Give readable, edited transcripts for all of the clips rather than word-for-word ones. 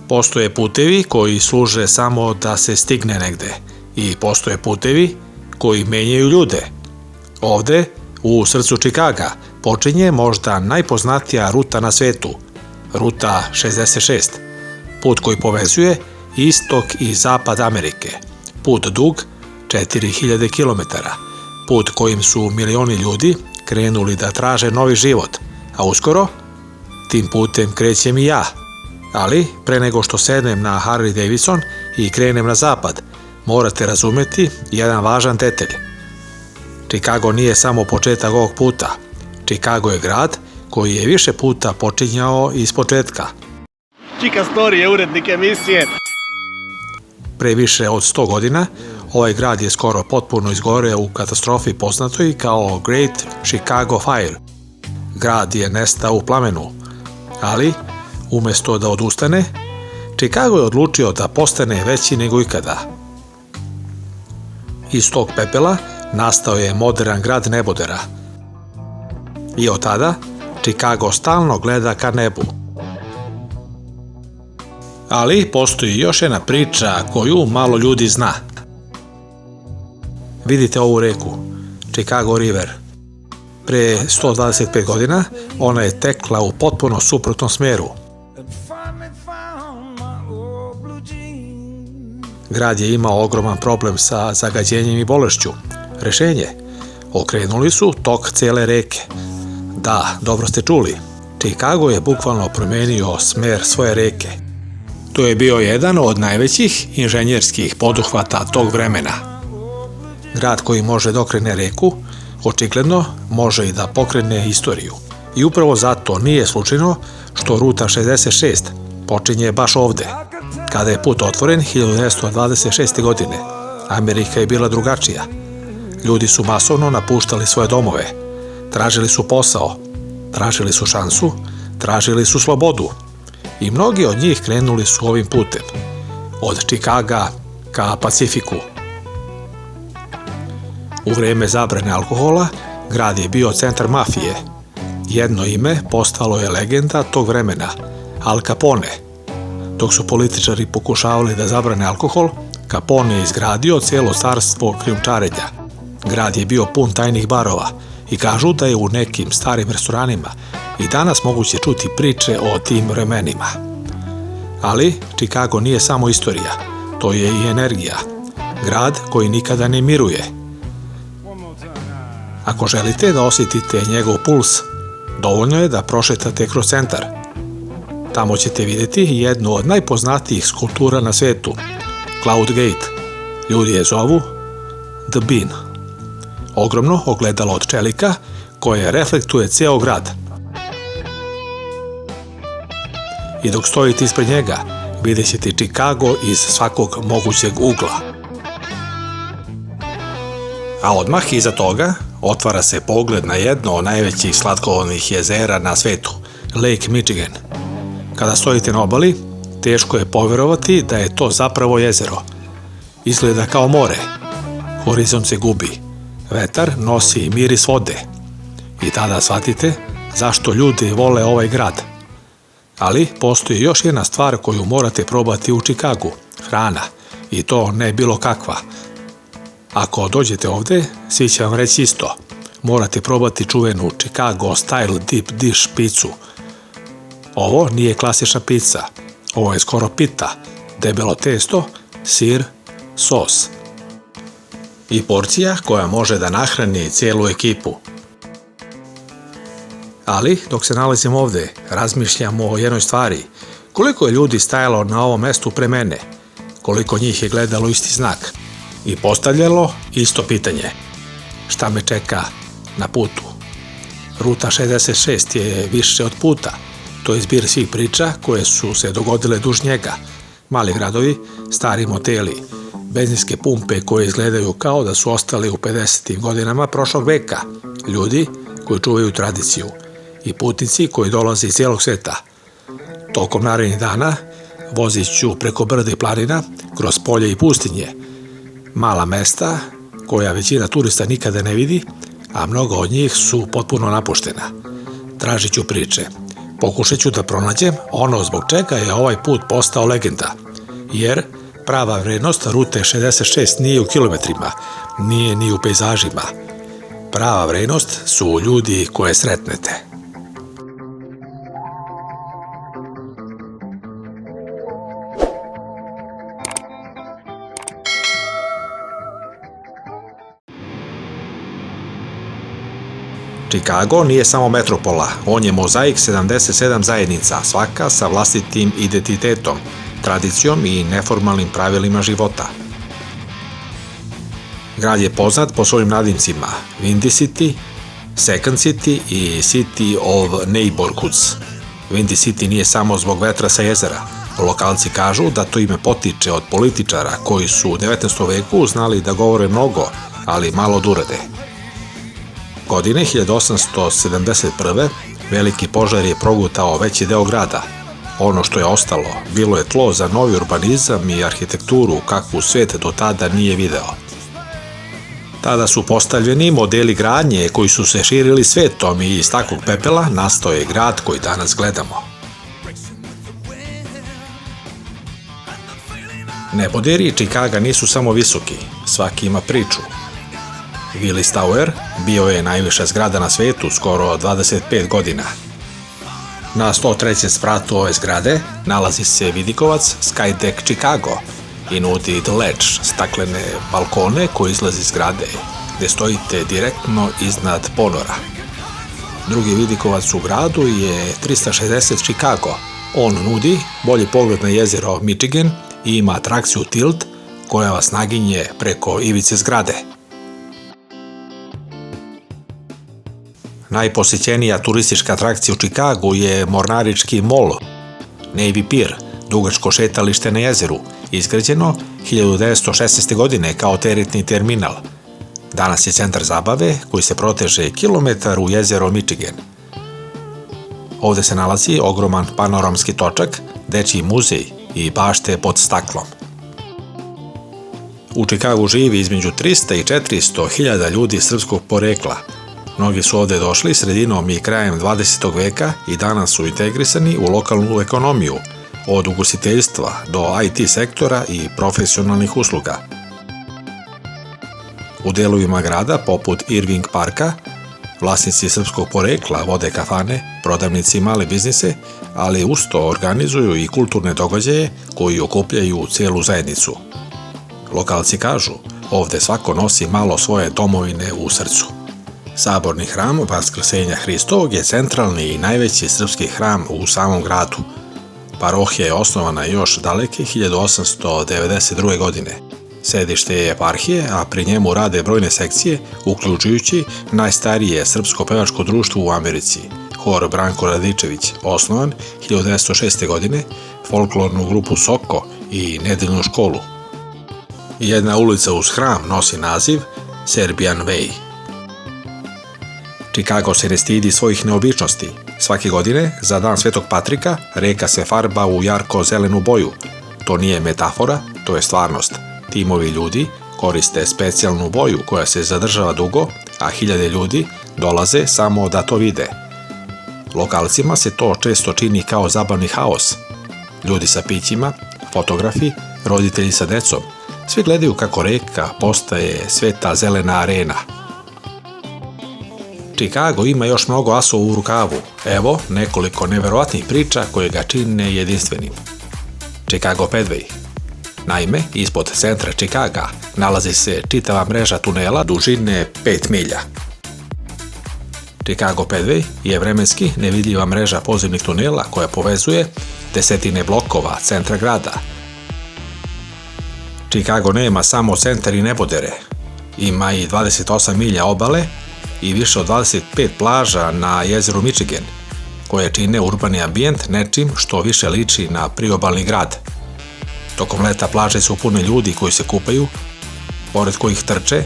Postoje putevi koji služe samo da se stigne negde i postoje putevi koji menjaju ljude. Ovde, u srcu Čikaga, počinje možda najpoznatija ruta na svetu, Ruta 66, put koji povezuje istok i zapad Amerike, put dug 4000 km, put kojim su milioni ljudi krenuli da traže novi život, a uskoro tim putem krećem i ja. Ali, pre nego što sednem na Harley Davidson i krenem na zapad, morate razumeti jedan važan detalj. Čikago nije samo početak ovog puta. Čikago je grad koji je više puta počinjao iz početka. Čika Story je urednik emisije. Pre više od 100 godina, ovaj grad je skoro potpuno izgoreo u katastrofi poznatoj kao Great Chicago Fire. Grad je nestao u plamenu, ali umesto da odustane, Chicago je odlučio da postane veći nego ikada. Iz tog pepela nastao je modern grad nebodera. I od tada Chicago stalno gleda ka nebu. Ali postoji još jedna priča koju malo ljudi zna. Vidite ovu reku, Chicago River. Pre 125 godina ona je tekla u potpuno suprotnom smeru. Grad je imao ogroman problem sa zagađenjem i bolešću. Rešenje? Okrenuli su tok cele reke. Da, dobro ste čuli. Chicago je bukvalno promenio smer svoje reke. To je bio jedan od najvećih inženjerskih poduhvata tog vremena. Grad koji može da okrene reku, očigledno može i da pokrene istoriju. I upravo zato nije slučajno što Ruta 66 počinje baš ovde. Kada je put otvoren 1926. godine, Amerika je bila drugačija. Ljudi su masovno napuštali svoje domove, tražili su posao, tražili su šansu, tražili su slobodu. I mnogi od njih krenuli su ovim putem, od Čikaga ka Pacifiku. U vreme zabrane alkohola, grad je bio centar mafije. Jedno ime postalo je legenda tog vremena, Al Capone. Dok su političari pokušavali da zabrane alkohol, Capone je izgradio cijelo carstvo krijumčarenja. Grad je bio pun tajnih barova i kažu da je u nekim starim restoranima i danas moguće čuti priče o tim vremenima. Ali Chicago nije samo istorija, to je i energija. Grad koji nikada ne miruje. Ako želite da osjetite njegov puls, dovoljno je da prošetate kroz centar. Tamo ćete vidjeti jednu od najpoznatijih skulptura na svetu, Cloud Gate. Ljudi je zovu The Bean. Ogromno ogledalo od čelika koje reflektuje ceo grad. I dok stojite ispred njega, vidjet ćete Chicago iz svakog mogućeg ugla. A odmah iza toga otvara se pogled na jedno od najvećih slatkovodnih jezera na svetu, Lake Michigan. Kada stojite na obali, teško je poverovati da je to zapravo jezero. Izgleda kao more. Horizont se gubi. Vetar nosi miris vode. I tada shvatite zašto ljudi vole ovaj grad. Ali postoji još jedna stvar koju morate probati u Chicagu, hrana. I to ne bilo kakva. Ako dođete ovde, svi će vam reći isto. Morate probati čuvenu Chicago Style Deep Dish picu. Ovo nije klasična pizza. Ovo je skoro pita, debelo testo, sir, sos. I porcija koja može da nahrani cijelu ekipu. Ali, dok se nalazim ovde, razmišljam o jednoj stvari. Koliko je ljudi stajalo na ovom mestu pre mene? Koliko njih je gledalo isti znak? I postavljalo isto pitanje. Šta me čeka na putu? Ruta 66 je više od puta. To je zbir svih priča koje su se dogodile duž njega. Mali gradovi, stari moteli, benzinske pumpe koje izgledaju kao da su ostali u 50. godinama prošlog veka, ljudi koji čuvaju tradiciju i putnici koji dolaze iz cijelog sveta. Tokom narednih dana vozit ću preko brda i planina, kroz polje i pustinje, mala mesta koja većina turista nikada ne vidi, a mnogo od njih su potpuno napuštena. Tražit ću priče. Pokušat ću da pronađem ono zbog čega je ovaj put postao legenda, jer prava vrednost rute 66 nije u kilometrima, nije ni u pejzažima. Prava vrednost su ljudi koje sretnete. Chicago nije samo metropola, on je mozaik 77 zajednica, svaka sa vlastitim identitetom, tradicijom i neformalnim pravilima života. Grad je poznat po svojim nadimcima Windy City, Second City i City of Neighborhoods. Windy City nije samo zbog vetra sa jezera. Lokalci kažu da to ime potiče od političara koji su u 19. veku znali da govore mnogo, ali malo da urade. Godine 1871. veliki požar je progutao veći deo grada. Ono što je ostalo bilo je tlo za novi urbanizam i arhitekturu kakvu svet do tada nije video. Tada su postavljeni modeli gradnje koji su se širili svetom i iz takvog pepela nastao je grad koji danas gledamo. Neboderi Chicaga nisu samo visoki, svaki ima priču. Willis Tower bio je najviša zgrada na svetu skoro 25 godina. Na 103. spratu ove zgrade nalazi se vidikovac Skydeck Chicago i nudi The Ledge, staklene balkone koji izlazi iz zgrade, gde stojite direktno iznad ponora. Drugi vidikovac u gradu je 360 Chicago. On nudi bolji pogled na jezero Michigan i ima atrakciju Tilt koja vas naginje preko ivice zgrade. Najposjećenija turistička atrakcija u Chicagu je mornarički mol, Navy Pier, dugačko šetalište na jezeru, izgrađeno 1916. godine kao teretni terminal. Danas je centar zabave koji se proteže kilometar u jezero Michigan. Ovde se nalazi ogroman panoramski točak, dečiji muzej i bašte pod staklom. U Chicagu živi između 300 i 400 hiljada ljudi srpskog porekla. Mnogi su ovde došli sredinom i krajem 20. veka i danas su integrisani u lokalnu ekonomiju, od ugostiteljstva do IT sektora i profesionalnih usluga. U delovima grada, poput Irving parka, vlasnici srpskog porekla vode kafane, prodavnici i male biznise, ali usto organizuju i kulturne događaje koji okupljaju celu zajednicu. Lokalci kažu, ovde svako nosi malo svoje domovine u srcu. Saborni hram Vaskrsenja Hristovog je centralni i najveći srpski hram u samom gradu. Parohija je osnovana još daleke 1892. godine. Sedište je eparhije, a pri njemu rade brojne sekcije, uključujući najstarije srpsko pevačko društvo u Americi, hor Branko Radičević, osnovan 1906. godine, folklornu grupu Soko i nedeljnu školu. Jedna ulica uz hram nosi naziv Serbian Way. Chicago se ne stidi svojih neobičnosti. Svake godine, za dan Svetog Patrika, reka se farba u jarko-zelenu boju. To nije metafora, to je stvarnost. Timovi ljudi koriste specijalnu boju koja se zadržava dugo, a hiljade ljudi dolaze samo da to vide. Lokalcima se to često čini kao zabavni haos. Ljudi sa pićima, fotografi, roditelji sa decom, svi gledaju kako reka postaje sveta zelena arena. Chicago ima još mnogo asova u rukavu. Evo nekoliko neverovatnih priča koje ga čine jedinstvenim. Chicago Pedway. Naime, ispod centra Chicaga nalazi se čitava mreža tunela dužine 5 milja. Chicago Pedway je vremenski nevidljiva mreža podzemnih tunela koja povezuje desetine blokova centra grada. Chicago nema samo centar i nebodere. Ima i 28 milja obale i više od 25 plaža na jezeru Michigan, koje čine urbani ambijent nečim što više liči na priobalni grad. Tokom leta plaže su pune ljudi koji se kupaju, pored kojih trče,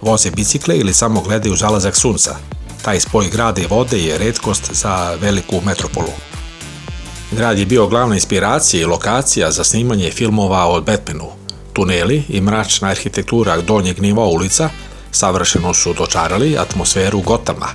voze bicikle ili samo gledaju zalazak sunca. Taj spoj grada i vode je retkost za veliku metropolu. Grad je bio glavna inspiracija i lokacija za snimanje filmova o Batmanu. Tuneli i mračna arhitektura donjeg nivoa ulica savršeno su dočarali atmosferu Gotama.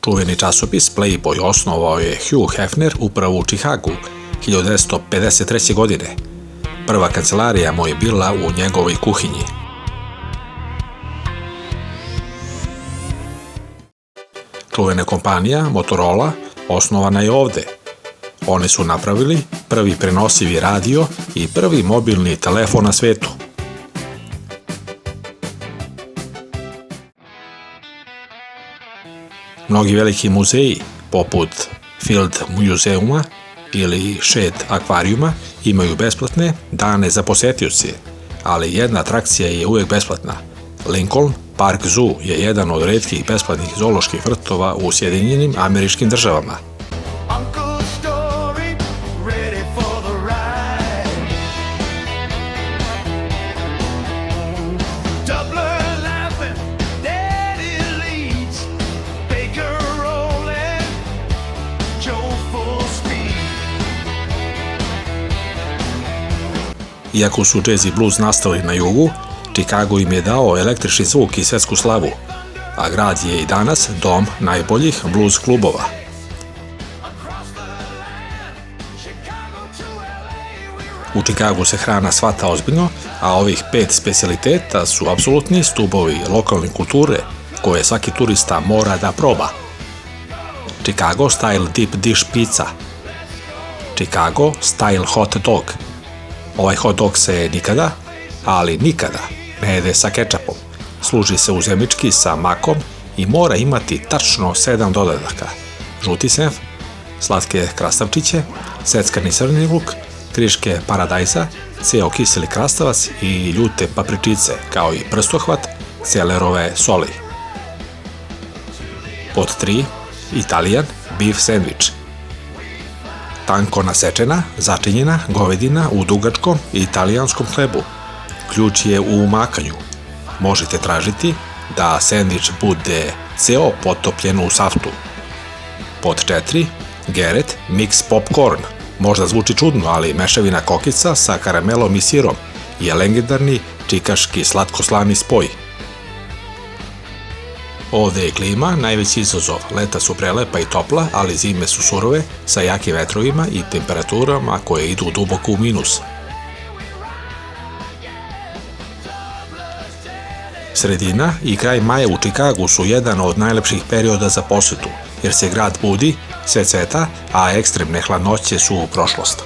Čuveni časopis Playboy osnovao je Hugh Hefner upravo u Chicagu 1953. godine. Prva kancelarija mu je bila u njegovoj kuhinji. Čuvena kompanija Motorola osnovana je ovde. Oni su napravili prvi prenosivi radio i prvi mobilni telefon na svetu. Mnogi veliki muzeji, poput Field Museuma ili Shedd akvarijuma, imaju besplatne dane za posetioce, ali jedna atrakcija je uvek besplatna. Lincoln Park Zoo je jedan od retkih besplatnih zooloških vrtova u Sjedinjenim Američkim Državama. Iako su jazz i blues nastali na jugu, Chicago im je dao električni zvuk i svetsku slavu, a grad je i danas dom najboljih blues klubova. U Chicagu se hrana shvata ozbiljno, a ovih 5 specijaliteta su apsolutni stubovi lokalne kulture koje svaki turista mora da proba. Chicago Style Deep Dish Pizza, Chicago Style Hot Dog. Ovaj hot dog se nikada, ali nikada ne jede sa kečapom. Služi se uzemički sa makom i mora imati tačno 7 dodataka. Žuti senf, slatke krastavčiće, seckani crni luk, kriške paradajza, ceo kiseli krastavac i ljute papričice, kao i prstohvat celerove soli. Pod 3. Italian beef sandwich. Tanko nasečena, začinjena govedina u dugačkom italijanskom hlebu. Ključ je u umakanju. Možete tražiti da sendvič bude ceo potopljen u saftu. Pod 4. Garrett Mix Popcorn. Možda zvuči čudno, ali mešavina kokica sa karamelom i sirom je legendarni čikaški slatkoslani spoj. Ovde je klima najveći izazov. Leta su prelepa i topla, ali zime su surove sa jakim vetrovima i temperaturama koje idu duboko u minus. Sredina i kraj maja u Chicagu su jedan od najlepših perioda za posetu, jer se grad budi, sve cveta, a ekstremne hladnoće su u prošlost.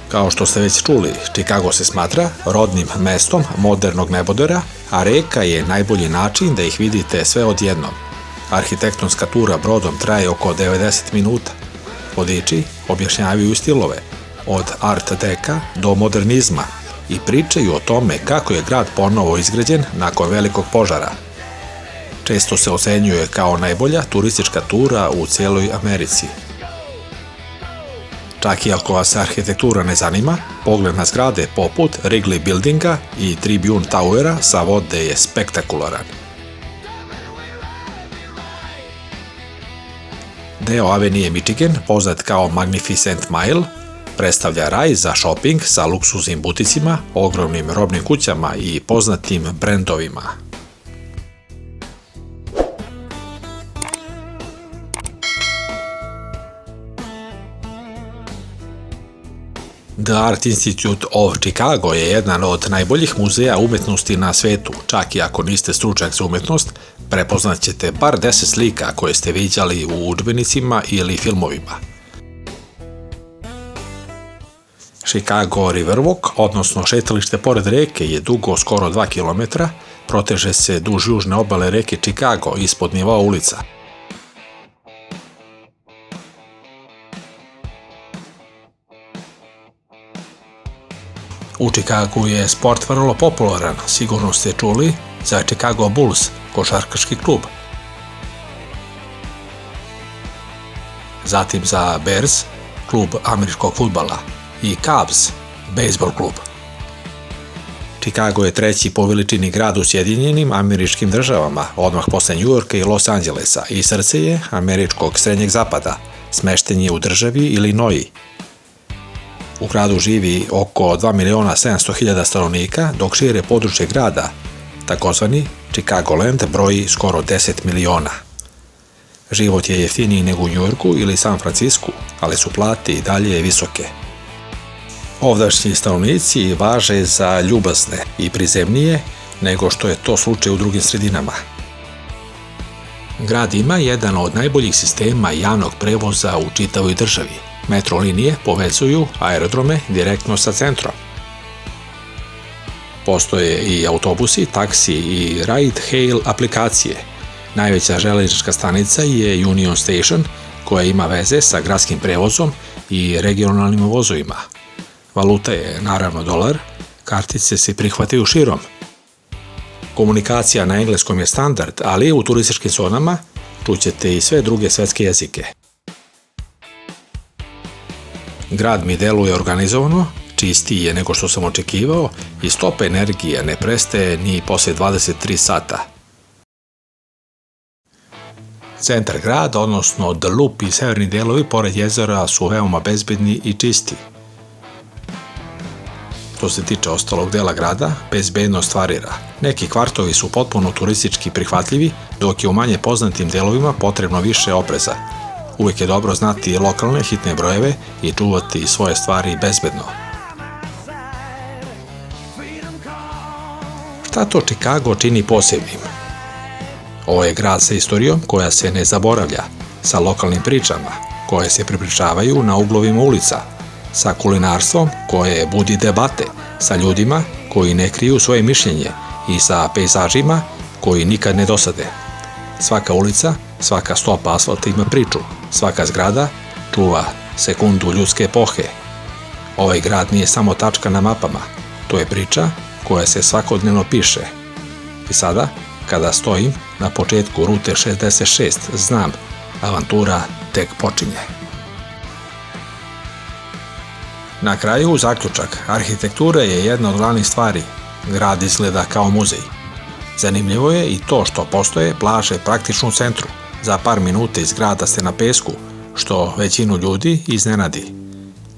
Kao što ste već čuli, Chicago se smatra rodnim mestom modernog nebodera, a reka je najbolji način da ih vidite sve odjednom. Arhitektonska tura brodom traje oko 90 minuta. Vodiči objašnjavaju stilove, od art deka do modernizma, i pričaju o tome kako je grad ponovo izgrađen nakon velikog požara. Često se ocenjuje kao najbolja turistička tura u cijeloj Americi. Čak i ako vas arhitektura ne zanima, pogled na zgrade poput Wrigley Buildinga i Tribune Towera sa vode je spektakularan. Deo avenije Michigan, poznat kao Magnificent Mile, predstavlja raj za šoping sa luksuznim buticima, ogromnim robnim kućama i poznatim brendovima. The Art Institute of Chicago je jedan od najboljih muzeja umetnosti na svetu. Čak i ako niste stručnjak za umetnost, prepoznat ćete bar 10 slika koje ste viđali u udžbenicima ili filmovima. Chicago Riverwalk, odnosno šetalište pored reke, je dugo skoro 2 km, proteže se duž južne obale reke Chicago ispod nivoa ulica. U Chicagu je sport vrlo popularan, sigurno ste čuli za Chicago Bulls, košarkaški klub. Zatim za Bears, klub američkog fudbala, i Cubs, bejzbol klub. Chicago je treći po veličini grad u Sjedinjenim Američkim Državama, odmah posle Njujorka i Los Angelesa, i srce je američkog srednjeg zapada, smešten je u državi Illinois. U gradu živi oko 2.700.000 stanovnika, dok šire područje grada Takozvani Chicagoland broji skoro 10 miliona. Život je jeftiniji nego u Njujorku ili San Francisku, ali su plate i dalje visoke. Ovdašnji stanovnici važe za ljubazne i prizemnije nego što je to slučaj u drugim sredinama. Grad ima jedan od najboljih sistema javnog prevoza u čitavoj državi. Metro linije povezuju aerodrome direktno sa centrom. Postoje i autobusi, taksi i ride-hail aplikacije. Najveća železnička stanica je Union Station, koja ima veze sa gradskim prevozom i regionalnim vozovima. Valuta je naravno dolar, kartice se prihvataju širom. Komunikacija na engleskom je standard, ali u turističkim zonama čućete i sve druge svetske jezike. Grad mi deluje organizovano, čistiji je nego što sam očekivao i stopa energije ne prestaje ni posle 23 sata. Centar grada, odnosno The Loop i severni delovi pored jezera su veoma bezbedni i čisti. Što se tiče ostalog dela grada, bezbednost varira. Neki kvartovi su potpuno turistički prihvatljivi, dok je u manje poznatim delovima potrebno više opreza. Uvijek je dobro znati lokalne hitne brojeve i čuvati svoje stvari bezbedno. Šta to Chicago čini posebnim? Ovo je grad sa istorijom koja se ne zaboravlja, sa lokalnim pričama koje se prepričavaju na uglovima ulica, sa kulinarstvom koje budi debate, sa ljudima koji ne kriju svoje mišljenje i sa pejzažima koji nikad ne dosade. Svaka ulica, svaka stopa asfalta ima priču, svaka zgrada čuva sekundu ljudske epohe. Ovaj grad nije samo tačka na mapama, to je priča koja se svakodnevno piše. I sada, kada stojim na početku rute 66, znam, avantura tek počinje. Na kraju zaključak, arhitektura je jedna od glavnih stvari. Grad izgleda kao muzej. Zanimljivo je i to što postoje plaže praktično u centru. Za par minuta iz grada ste na pesku, što većinu ljudi iznenadi.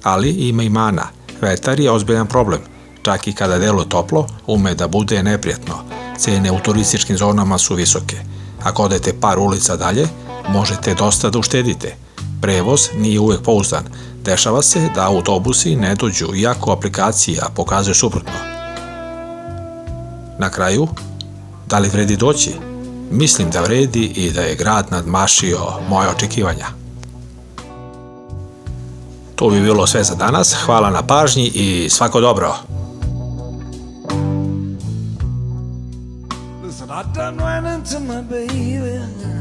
Ali ima i mana. Vetar je ozbiljan problem. Čak i kada deluje toplo, ume da bude neprijatno. Cene u turističkim zonama su visoke. Ako odete par ulica dalje, možete dosta da uštedite. Prevoz nije uvek pouzdan. Dešava se da autobusi ne dođu, iako aplikacija pokazuje suprotno. Na kraju, da li vredi doći? Mislim da vredi i da je grad nadmašio moje očekivanja. To bi bilo sve za danas. Hvala na pažnji i svako dobro! I done ran into my baby.